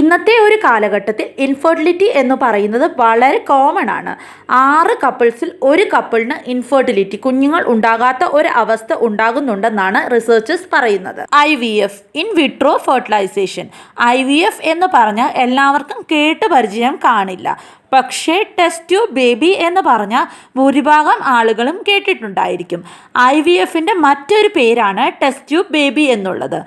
ഇന്നത്തെ ഒരു കാലഘട്ടത്തിൽ ഇൻഫെർട്ടിലിറ്റി എന്ന് പറയുന്നത് വളരെ കോമൺ ആണ്. 6 കപ്പിൾസിൽ ഒരു കപ്പിളിന് ഇൻഫെർട്ടിലിറ്റി, കുഞ്ഞുങ്ങൾ ഉണ്ടാകാത്ത ഒരു അവസ്ഥ ഉണ്ടാകുന്നുണ്ടെന്നാണ് റിസർച്ചേഴ്സ് പറയുന്നത്. IVF, in vitro fertilisation. IVF എന്ന് പറഞ്ഞാൽ എല്ലാവർക്കും കേട്ട് പരിചയം കാണില്ല. പക്ഷേ ടെസ്റ്റ് ട്യൂബ് ബേബി എന്ന് പറഞ്ഞാൽ ഭൂരിഭാഗം ആളുകളും കേട്ടിട്ടുണ്ടായിരിക്കും. IVFൻ്റെ മറ്റൊരു പേരാണ് ടെസ്റ്റ് ട്യൂബ് ബേബി എന്നുള്ളത്.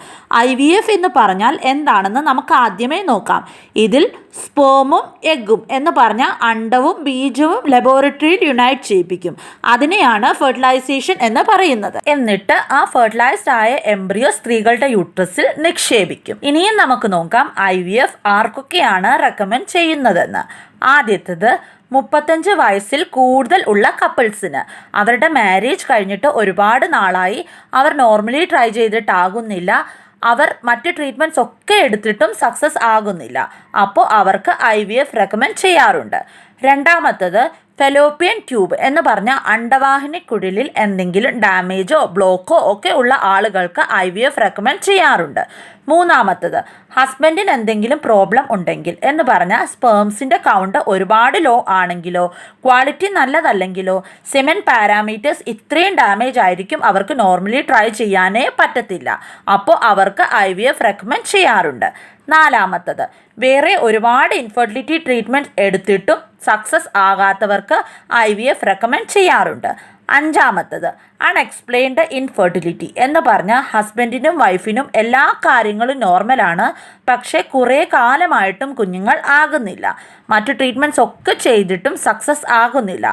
IVF എന്ന് പറഞ്ഞാൽ എന്താണെന്ന് നമുക്ക് ആദ്യമേ നോക്കാം. ഇതിൽ സ്പേമും എഗ്ഗും എന്ന് പറഞ്ഞാൽ അണ്ടവും ബീജവും ലബോറട്ടറിയിൽ യുണൈറ്റ് ചെയ്യിപ്പിക്കും. അതിനെയാണ് ഫെർട്ടിലൈസേഷൻ എന്ന് പറയുന്നത്. എന്നിട്ട് ആ ഫെർട്ടിലൈസ്ഡ് ആയ എംബ്രിയോ സ്ത്രീകളുടെ യൂട്രസിൽ നിക്ഷേപിക്കും. ഇനിയും നമുക്ക് നോക്കാം IVF ആർക്കൊക്കെയാണ് റെക്കമെൻഡ് ചെയ്യുന്നതെന്ന്. ആദ്യത്തേത് 35 വയസ്സിൽ കൂടുതൽ ഉള്ള കപ്പിൾസിന്. അവരുടെ മാരേജ് കഴിഞ്ഞിട്ട് ഒരുപാട് നാളായി, അവർ നോർമലി ട്രൈ ചെയ്തിട്ടാകുന്നില്ല, അവർ മറ്റ് ട്രീറ്റ്മെൻറ്റ്സ് ഒക്കെ എടുത്തിട്ടും സക്സസ് ആകുന്നില്ല. അപ്പോൾ അവർക്ക് IVF റെക്കമെൻഡ് ചെയ്യാറുണ്ട്. രണ്ടാമത്തത് ഫെലോപ്പിയൻ ട്യൂബ് എന്ന് പറഞ്ഞാൽ അണ്ടവാഹിനിക്കുഴലിൽ എന്തെങ്കിലും ഡാമേജോ ബ്ലോക്കോ ഒക്കെ ഉള്ള ആളുകൾക്ക് IVF റെക്കമെൻഡ് ചെയ്യാറുണ്ട്. മൂന്നാമത്തത് ഹസ്ബൻഡിന് എന്തെങ്കിലും പ്രോബ്ലം ഉണ്ടെങ്കിൽ എന്ന് പറഞ്ഞാൽ സ്പേംസിൻ്റെ കൗണ്ട് ഒരുപാട് ലോ ആണെങ്കിലോ ക്വാളിറ്റി നല്ലതല്ലെങ്കിലോ സെമൻ പാരാമീറ്റേഴ്സ് ഇത്രയും ഡാമേജ് ആയിരിക്കും, അവർക്ക് നോർമലി ട്രൈ ചെയ്യാനേ പറ്റത്തില്ല. അപ്പോൾ അവർക്ക് IVF റെക്കമെൻഡ് ചെയ്യാറുണ്ട്. നാലാമത്തത് വേറെ ഒരുപാട് ഇൻഫെർട്ടിലിറ്റി ട്രീറ്റ്മെൻറ്റ് എടുത്തിട്ടും സക്സസ് ആകാത്തവർക്ക് IVF റെക്കമെൻഡ് ചെയ്യാറുണ്ട്. അഞ്ചാമത്തത് അൺഎക്സ്പ്ലെയിൻഡ് ഇൻഫെർട്ടിലിറ്റി എന്ന് പറഞ്ഞാൽ ഹസ്ബൻഡിനും വൈഫിനും എല്ലാ കാര്യങ്ങളും നോർമലാണ്, പക്ഷേ കുറേ കാലമായിട്ടും കുഞ്ഞുങ്ങൾ ആകുന്നില്ല, മറ്റു ട്രീറ്റ്മെൻറ്റ്സ് ഒക്കെ ചെയ്തിട്ടും സക്സസ് ആകുന്നില്ല.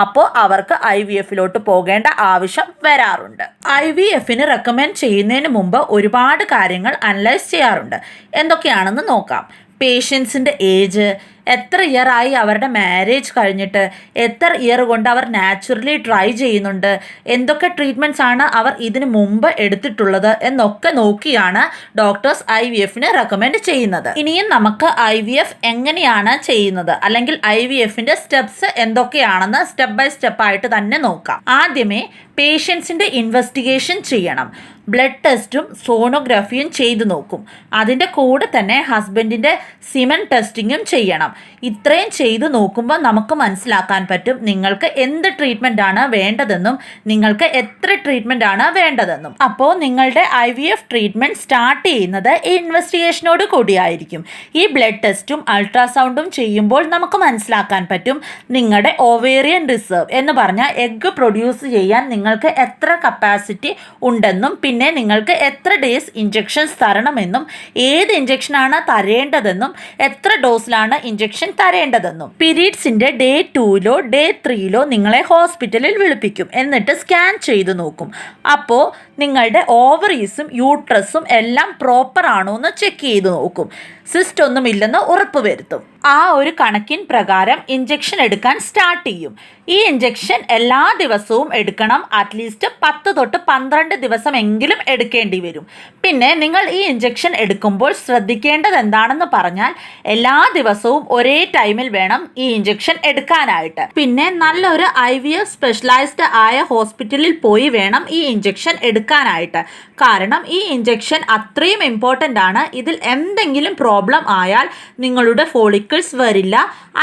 അപ്പോൾ അവർക്ക് IVFിലോട്ട് പോകേണ്ട ആവശ്യം വരാറുണ്ട്. IVFന് റെക്കമെൻഡ് ചെയ്യുന്നതിന് മുമ്പ് ഒരുപാട് കാര്യങ്ങൾ അനലൈസ് ചെയ്യാറുണ്ട്. എന്തൊക്കെയാണെന്ന് നോക്കാം. പേഷ്യൻസിൻ്റെ ഏജ്, എത്ര ഇയർ ആയി അവരുടെ മാരേജ് കഴിഞ്ഞിട്ട്, എത്ര ഇയർ കൊണ്ട് അവർ നാച്ചുറലി ട്രൈ ചെയ്യുന്നുണ്ട്, എന്തൊക്കെ ട്രീറ്റ്മെൻറ്റ്സ് ആണ് അവർ ഇതിന് മുമ്പ് എടുത്തിട്ടുള്ളത് എന്നൊക്കെ നോക്കിയാണ് ഡോക്ടേഴ്സ് IVFന് റെക്കമെൻഡ് ചെയ്യുന്നത്. ഇനിയും നമുക്ക് IVF എങ്ങനെയാണ് ചെയ്യുന്നത്, അല്ലെങ്കിൽ IVFൻ്റെ സ്റ്റെപ്സ് എന്തൊക്കെയാണെന്ന് സ്റ്റെപ്പ് ബൈ സ്റ്റെപ്പായിട്ട് തന്നെ നോക്കാം. ആദ്യമേ പേഷ്യൻസിൻ്റെ ഇൻവെസ്റ്റിഗേഷൻ ചെയ്യണം. ബ്ലഡ് ടെസ്റ്റും സോണോഗ്രാഫിയും ചെയ്തു നോക്കും. അതിൻ്റെ കൂടെ തന്നെ ഹസ്ബൻഡിൻ്റെ സിമൻ ടെസ്റ്റിങ്ങും ചെയ്യണം. ഇത്രയും ചെയ്തു നോക്കുമ്പോൾ നമുക്ക് മനസ്സിലാക്കാൻ പറ്റും നിങ്ങൾക്ക് എന്ത് ട്രീറ്റ്മെൻ്റ് ആണ് വേണ്ടതെന്നും നിങ്ങൾക്ക് എത്ര ട്രീറ്റ്മെൻ്റ് ആണ് വേണ്ടതെന്നും. അപ്പോൾ നിങ്ങളുടെ IVF ട്രീറ്റ്മെൻറ്റ് സ്റ്റാർട്ട് ചെയ്യുന്നത് ഈ ഇൻവെസ്റ്റിഗേഷനോട് കൂടിയായിരിക്കും. ഈ ബ്ലഡ് ടെസ്റ്റും അൾട്രാസൗണ്ടും ചെയ്യുമ്പോൾ നമുക്ക് മനസ്സിലാക്കാൻ പറ്റും നിങ്ങളുടെ ഓവേറിയൻ റിസർവ് എന്ന് പറഞ്ഞാൽ എഗ്ഗ് പ്രൊഡ്യൂസ് ചെയ്യാൻ നിങ്ങൾക്ക് എത്ര കപ്പാസിറ്റി ഉണ്ടെന്നും പിന്നെ നിങ്ങൾക്ക് എത്ര ഡേയ്സ് ഇഞ്ചെക്ഷൻസ് തരണമെന്നും ഏത് ഇഞ്ചെക്ഷനാണ് തരേണ്ടതെന്നും എത്ര ഡോസിലാണ് ഇഞ്ചെക്ഷൻ തരേണ്ടതെന്നും. പീരീഡ്സിൻ്റെ ഡേ 2ലോ ഡേ 3ലോ നിങ്ങളെ ഹോസ്പിറ്റലിൽ വിളിപ്പിക്കും. എന്നിട്ട് സ്കാൻ ചെയ്ത് നോക്കും. അപ്പോൾ നിങ്ങളുടെ ഓവറീസും യൂട്രസും എല്ലാം പ്രോപ്പർ ആണോ എന്ന് ചെക്ക് ചെയ്ത് നോക്കും. സിസ്റ്റ് ഒന്നും ഇല്ലെന്ന് ഉറപ്പ് വരുത്തും. ആ ഒരു കണക്കിൻ പ്രകാരം ഇഞ്ചെക്ഷൻ എടുക്കാൻ സ്റ്റാർട്ട് ചെയ്യും. ഈ ഇഞ്ചെക്ഷൻ എല്ലാ ദിവസവും എടുക്കണം. അറ്റ്ലീസ്റ്റ് 10 തൊട്ട് 12 ദിവസമെങ്കിലും എടുക്കേണ്ടി വരും. പിന്നെ നിങ്ങൾ ഈ ഇഞ്ചെക്ഷൻ എടുക്കുമ്പോൾ ശ്രദ്ധിക്കേണ്ടത് എന്താണെന്ന് പറഞ്ഞാൽ എല്ലാ ദിവസവും ഒരേ ടൈമിൽ വേണം ഈ ഇഞ്ചെക്ഷൻ എടുക്കാനായിട്ട്. പിന്നെ നല്ലൊരു IVF സ്പെഷ്യലൈസ്ഡ് ആയ ഹോസ്പിറ്റലിൽ പോയി വേണം ഈ ഇഞ്ചെക്ഷൻ എടുക്കാനായിട്ട്. കാരണം ഈ ഇഞ്ചെക്ഷൻ അത്രയും ഇമ്പോർട്ടൻ്റ് ആണ്. ഇതിൽ എന്തെങ്കിലും പ്രോബ്ലം ആയാൽ നിങ്ങളുടെ ഫോളിക്കിൾസ് വരില്ല,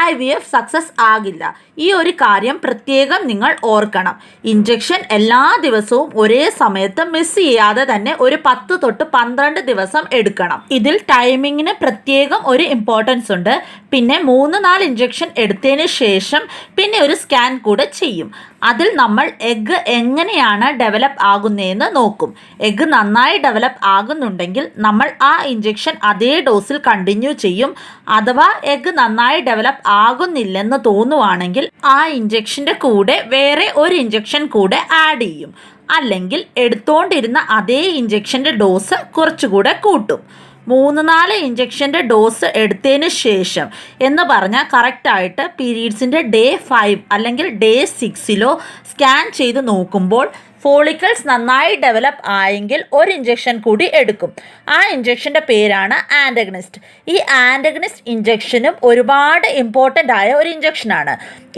IVF സക്സസ് ആകില്ല. ഈ ഒരു കാര്യം പ്രത്യേകം നിങ്ങൾ ഓർക്കണം. ഇഞ്ചെക്ഷൻ എല്ലാ ദിവസവും ഒരേ സമയത്ത് മിസ് ചെയ്യാതെ തന്നെ ഒരു 10 തൊട്ട് 12 ദിവസം എടുക്കണം. ഇതിൽ ടൈമിങ്ങിന് പ്രത്യേകം ഒരു ഇമ്പോർട്ടൻസ് ഉണ്ട്. പിന്നെ 3-4 ഇഞ്ചെക്ഷൻ എടുത്തതിന് ശേഷം പിന്നെ ഒരു സ്കാൻ കൂടെ ചെയ്യും. അതിൽ നമ്മൾ എഗ്ഗ് എങ്ങനെയാണ് ഡെവലപ്പ് ആകുന്നതെന്ന് നോക്കും. എഗ്ഗ് നന്നായി ഡെവലപ്പ് ആകുന്നുണ്ടെങ്കിൽ നമ്മൾ ആ ഇഞ്ചെക്ഷൻ അതേ ഡോസിൽ കണ്ടിന്യൂ ചെയ്യും. അഥവാ എഗ്ഗ് നന്നായി ഡെവലപ്പ് ആകുന്നില്ലെന്ന് തോന്നുവാണെങ്കിൽ ആ ഇഞ്ചെക്ഷൻ്റെ കൂടെ വേറെ ഒരു ഇഞ്ചെക്ഷൻ കൂടെ ആഡ് ചെയ്യും. അല്ലെങ്കിൽ എടുത്തുകൊണ്ടിരുന്ന അതേ ഇഞ്ചെക്ഷൻ്റെ ഡോസ് കുറച്ചുകൂടെ കൂട്ടും. 3-4 ഇഞ്ചെക്ഷൻ്റെ ഡോസ് എടുത്തതിന് ശേഷം എന്ന് പറഞ്ഞാൽ കറക്റ്റായിട്ട് പീരീഡ്സിൻ്റെ ഡേ 5 അല്ലെങ്കിൽ ഡേ 6ലോ സ്കാൻ ചെയ്ത് നോക്കുമ്പോൾ ഫോളിക്കിൾസ് നന്നായി ഡെവലപ്പ് ആയെങ്കിൽ ഒരു ഇഞ്ചെക്ഷൻ കൂടി എടുക്കും. ആ ഇഞ്ചെക്ഷൻ്റെ പേരാണ് ആൻറ്റഗണിസ്റ്റ്. ഈ ആൻറ്റഗണിസ്റ്റ് ഇഞ്ചെക്ഷനും ഒരുപാട് ഇമ്പോർട്ടൻ്റ് ആയ ഒരു ഇഞ്ചെക്ഷനാണ്.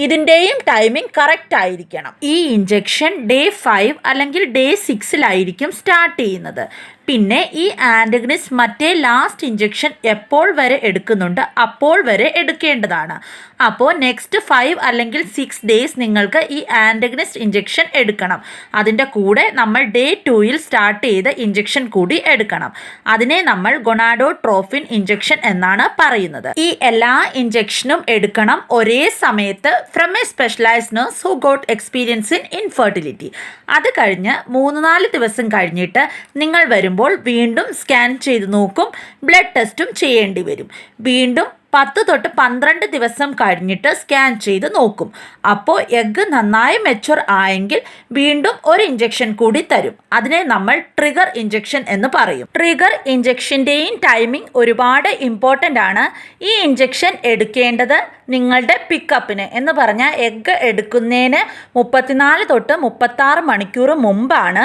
ഇതിൻ്റെയും ടൈമിംഗ് കറക്റ്റ് ആയിരിക്കണം. ഈ ഇഞ്ചെക്ഷൻ ഡേ 5 അല്ലെങ്കിൽ ഡേ 6ലായിരിക്കും സ്റ്റാർട്ട് ചെയ്യുന്നത്. പിന്നെ ഈ ആൻറ്റഗണിസ്റ്റ് മറ്റേ ലാസ്റ്റ് ഇഞ്ചെക്ഷൻ എപ്പോൾ വരെ എടുക്കുന്നുണ്ട് അപ്പോൾ വരെ എടുക്കേണ്ടതാണ്. അപ്പോൾ നെക്സ്റ്റ് 5 അല്ലെങ്കിൽ 6 ഡേയ്സ് നിങ്ങൾക്ക് ഈ ആൻറ്റഗണിസ്റ്റ് ഇഞ്ചെക്ഷൻ എടുക്കണം. അതിൻ്റെ കൂടെ നമ്മൾ ഡേ 2-ൽ സ്റ്റാർട്ട് ചെയ്ത ഇഞ്ചെക്ഷൻ കൂടി എടുക്കണം. അതിനെ നമ്മൾ ഗൊണാഡോട്രോഫിൻ ഇഞ്ചെക്ഷൻ എന്നാണ് പറയുന്നത്. ഈ എല്ലാ ഇഞ്ചെക്ഷനും എടുക്കണം ഒരേ സമയത്ത് from A specialised nurse who got experience in infertility. അത് കഴിഞ്ഞ് 3-4 ദിവസം കഴിഞ്ഞിട്ട് നിങ്ങൾ വരുമ്പോൾ വീണ്ടും സ്കാൻ ചെയ്ത് നോക്കും. ബ്ലഡ് ടെസ്റ്റും ചെയ്യേണ്ടി വരും. വീണ്ടും 10 തൊട്ട് 12 ദിവസം കഴിഞ്ഞിട്ട് സ്കാൻ ചെയ്ത് നോക്കും. അപ്പോൾ എഗ്ഗ് നന്നായി മെച്ചുവർ ആയെങ്കിൽ വീണ്ടും ഒരു ഇഞ്ചെക്ഷൻ കൂടി തരും. അതിനെ നമ്മൾ ട്രിഗർ ഇഞ്ചെക്ഷൻ എന്ന് പറയും. ട്രിഗർ ഇഞ്ചെക്ഷൻ്റെയും ടൈമിംഗ് ഒരുപാട് ഇമ്പോർട്ടൻ്റ് ആണ്. ഈ ഇഞ്ചെക്ഷൻ എടുക്കേണ്ടത് നിങ്ങളുടെ പിക്കപ്പിന് എന്ന് പറഞ്ഞാൽ എഗ്ഗ് എടുക്കുന്നതിന് 34 തൊട്ട് 36 മണിക്കൂർ മുമ്പാണ്.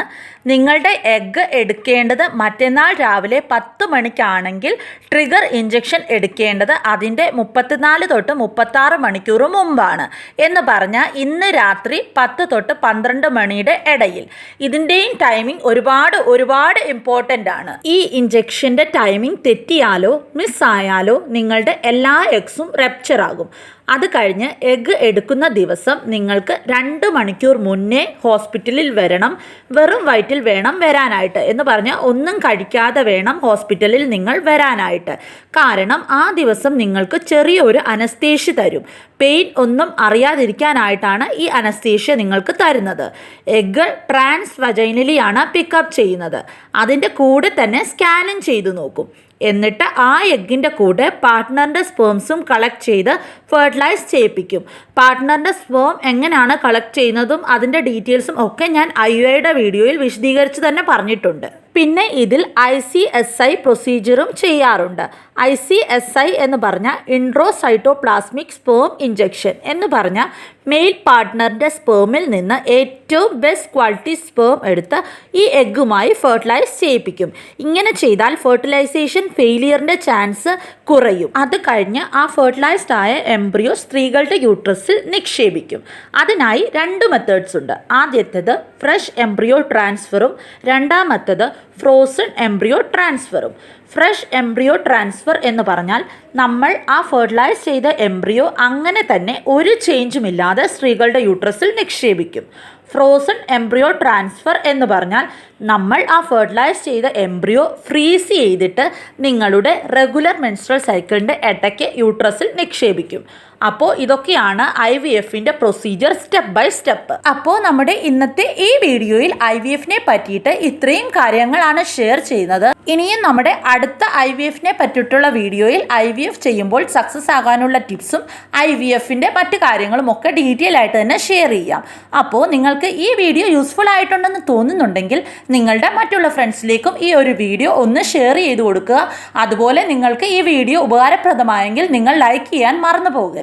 നിങ്ങളുടെ എഗ്ഗ് എടുക്കേണ്ടത് മറ്റന്നാൾ രാവിലെ 10 മണിക്കാണെങ്കിൽ ട്രിഗർ ഇഞ്ചെക്ഷൻ എടുക്കേണ്ടത് അതിൻ്റെ 34 തൊട്ട് 36 മണിക്കൂർ മുമ്പാണ്. എന്ന് പറഞ്ഞാൽ ഇന്ന് രാത്രി 10 തൊട്ട് 12 മണിയുടെ ഇടയിൽ. ഇതിൻ്റെയും ടൈമിംഗ് ഒരുപാട് ഇമ്പോർട്ടൻ്റ് ആണ്. ഈ ഇഞ്ചെക്ഷൻ്റെ ടൈമിംഗ് തെറ്റിയാലോ മിസ്സായാലോ നിങ്ങളുടെ എല്ലാ എഗ്സും റപ്ചർ ആകും. അത് കഴിഞ്ഞ് എഗ്ഗ് എടുക്കുന്ന ദിവസം നിങ്ങൾക്ക് 2 മണിക്കൂർ മുന്നേ ഹോസ്പിറ്റലിൽ വരണം. വെറും വയറ്റിൽ വേണം വരാനായിട്ട്. എന്ന് പറഞ്ഞാൽ ഒന്നും കഴിക്കാതെ വേണം ഹോസ്പിറ്റലിൽ നിങ്ങൾ വരാനായിട്ട്. കാരണം ആ ദിവസം നിങ്ങൾക്ക് ചെറിയൊരു അനസ്തേഷ്യ തരും. പെയിൻ ഒന്നും അറിയാതിരിക്കാനായിട്ടാണ് ഈ അനസ്തേഷ്യ നിങ്ങൾക്ക് തരുന്നത്. എഗ്ഗ് ട്രാൻസ് വജൈനലിയാണ് പിക്കപ്പ് ചെയ്യുന്നത്. അതിൻ്റെ കൂടെ തന്നെ സ്കാനിങ് ചെയ്തു നോക്കും. എന്നിട്ട് ആ എഗ്ഗിൻ്റെ കൂടെ പാർട്ട്ണറിൻ്റെ സ്പേംസും കളക്ട് ചെയ്ത് ഫെർട്ടിലൈസ് ചെയ്യിപ്പിക്കും. പാർട്ട്ണറിൻ്റെ സ്പേം എങ്ങനെയാണ് കളക്ട് ചെയ്യുന്നതും അതിൻ്റെ ഡീറ്റെയിൽസും ഒക്കെ ഞാൻ IUIയുടെ വീഡിയോയിൽ വിശദീകരിച്ച് തന്നെ പറഞ്ഞിട്ടുണ്ട്. പിന്നെ ഇതിൽ ICSI പ്രൊസീജിയറും ചെയ്യാറുണ്ട്. ICSI എന്ന് പറഞ്ഞാൽ ഇൻട്രോസൈറ്റോപ്ലാസ്മിക് സ്പേം ഇഞ്ചെക്ഷൻ എന്ന് പറഞ്ഞാൽ മെയിൽ പാർട്ട്ണറിൻ്റെ സ്പേമിൽ നിന്ന് ഏറ്റവും ബെസ്റ്റ് ക്വാളിറ്റി സ്പേം എടുത്ത് ഈ എഗ്ഗുമായി ഫെർട്ടിലൈസ് ചെയ്യിപ്പിക്കും. ഇങ്ങനെ ചെയ്താൽ ഫെർട്ടിലൈസേഷൻ ഫെയിലിയറിൻ്റെ ചാൻസ് കുറയും. അത് കഴിഞ്ഞ് ആ ഫെർട്ടിലൈസ്ഡ് ആയ എംബ്രിയോ സ്ത്രീകളുടെ യൂട്രസിൽ നിക്ഷേപിക്കും. അതിനായി 2 മെത്തേഡ്സ് ഉണ്ട്. ആദ്യത്തേത് ഫ്രഷ് എംബ്രിയോ ട്രാൻസ്ഫറും രണ്ടാമത്തേത് ഫ്രോസൺ എംബ്രിയോ ട്രാൻസ്ഫറും. ഫ്രഷ് എംബ്രിയോ ട്രാൻസ്ഫർ എന്ന് പറഞ്ഞാൽ നമ്മൾ ആ ഫെർട്ടിലൈസ് ചെയ്ത എംബ്രിയോ അങ്ങനെ തന്നെ ഒരു ചേഞ്ചുമില്ലാതെ സ്ത്രീകളുടെ യൂട്രസിൽ നിക്ഷേപിക്കും. ഫ്രോസൺ എംബ്രിയോ ട്രാൻസ്ഫർ എന്ന് പറഞ്ഞാൽ നമ്മൾ ആ ഫെർട്ടിലൈസ് ചെയ്ത എംബ്രിയോ ഫ്രീസ് ചെയ്തിട്ട് നിങ്ങളുടെ റെഗുലർ മെൻസ്ട്രൽ സൈക്കിളിൻ്റെ ഇടയ്ക്ക് യൂട്രസിൽ നിക്ഷേപിക്കും. അപ്പോൾ ഇതൊക്കെയാണ് IVFൻ്റെ പ്രൊസീജിയർ സ്റ്റെപ്പ് ബൈ സ്റ്റെപ്പ്. അപ്പോൾ നമ്മുടെ ഇന്നത്തെ ഈ വീഡിയോയിൽ IVFനെ പറ്റിയിട്ട് ഇത്രയും കാര്യങ്ങളാണ് ഷെയർ ചെയ്യുന്നത്. ഇനിയും നമ്മുടെ അടുത്ത IVFനെ പറ്റിയിട്ടുള്ള വീഡിയോയിൽ IVF ചെയ്യുമ്പോൾ സക്സസ് ആകാനുള്ള ടിപ്സും IVFൻ്റെ മറ്റു കാര്യങ്ങളും ഒക്കെ ഡീറ്റെയിൽ ആയിട്ട് തന്നെ ഷെയർ ചെയ്യാം. അപ്പോൾ നിങ്ങൾക്ക് ഈ വീഡിയോ യൂസ്ഫുൾ ആയിട്ടുണ്ടെന്ന് തോന്നുന്നുണ്ടെങ്കിൽ നിങ്ങളുടെ മറ്റുള്ള ഫ്രണ്ട്സിലേക്കും ഈ ഒരു വീഡിയോ ഒന്ന് ഷെയർ ചെയ്ത് കൊടുക്കുക. അതുപോലെ നിങ്ങൾക്ക് ഈ വീഡിയോ ഉപകാരപ്രദമായെങ്കിൽ നിങ്ങൾ ലൈക്ക് ചെയ്യാൻ മറന്നു പോകരുത്.